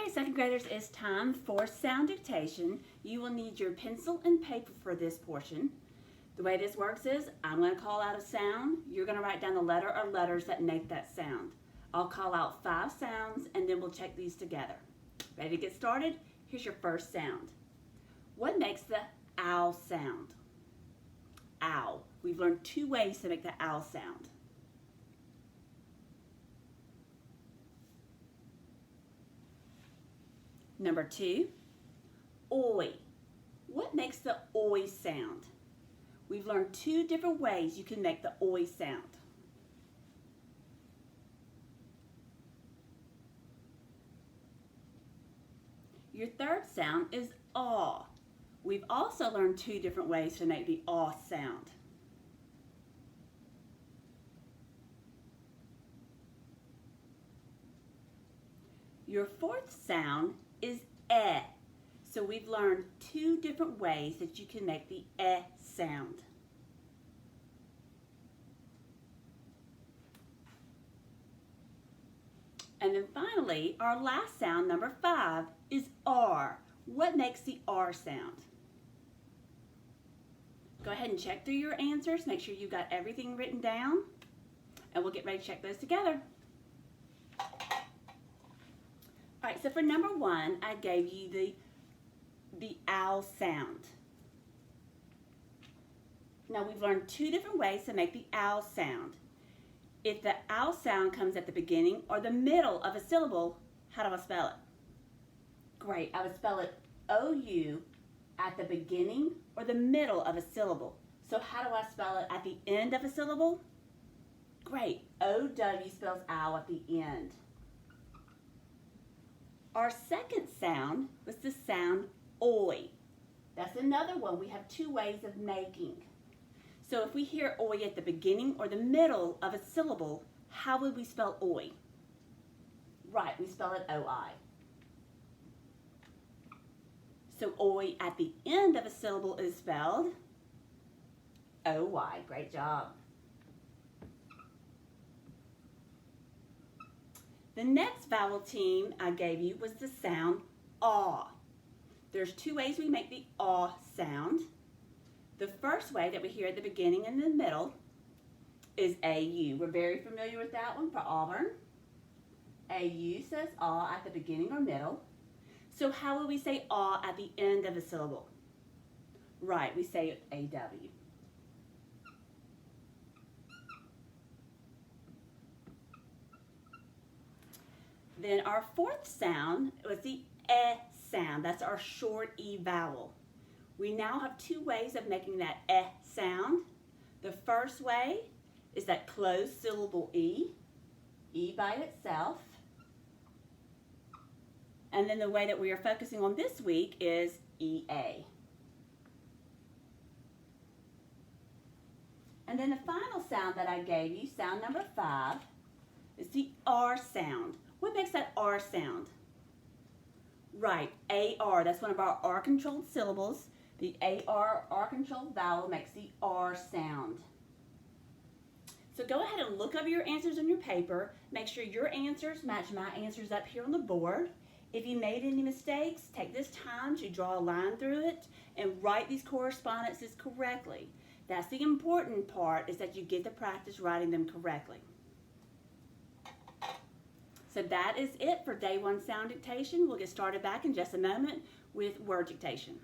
Okay, second graders, it's time for sound dictation. You will need your pencil and paper for this portion. The way this works is I'm going to call out a sound. You're going to write down the letter or letters that make that sound. I'll call out 5 sounds and then we'll check these together. Ready to get started? Here's your first sound. What makes the owl sound? Owl. We've learned 2 ways to make the owl sound. Number 2, oi. What makes the oi sound? We've learned 2 different ways you can make the oi sound. Your third sound is aw. We've also learned 2 different ways to make the aw sound. Your fourth sound is eh. So we've learned 2 different ways that you can make the eh sound. And then finally, our last sound, number 5, is R. What makes the R sound? Go ahead and check through your answers. Make sure you got everything written down. And we'll get ready to check those together. All right, so for number 1, I gave you the owl sound. Now we've learned 2 different ways to make the owl sound. If the owl sound comes at the beginning or the middle of a syllable, how do I spell it? Great, I would spell it O-U at the beginning or the middle of a syllable. So how do I spell it at the end of a syllable? Great, O-W spells owl at the end. Our second sound was the sound oi. That's another one we have 2 ways of making. So if we hear oi at the beginning or the middle of a syllable, how would we spell oi? Right, we spell it O-I. So oi at the end of a syllable is spelled O-Y. Great job. The next vowel team I gave you was the sound aw. There's 2 ways we make the aw sound. The first way that we hear at the beginning and the middle is A-U. We're very familiar with that one for Auburn. A-U says aw at the beginning or middle. So how would we say aw at the end of a syllable? Right, we say it A-W. Then our fourth sound was the eh sound. That's our short E vowel. We now have 2 ways of making that eh sound. The first way is that closed syllable E, E by itself. And then the way that we are focusing on this week is EA. And then the final sound that I gave you, sound number 5, is the R sound. What makes that R sound? Right, A-R. That's one of our R-controlled syllables. The A-R, R-controlled vowel, makes the R sound. So go ahead and look over your answers on your paper. Make sure your answers match my answers up here on the board. If you made any mistakes, take this time to draw a line through it and write these correspondences correctly. That's the important part, is that you get the practice writing them correctly. So that is it for day 1 sound dictation. We'll get started back in just a moment with word dictation.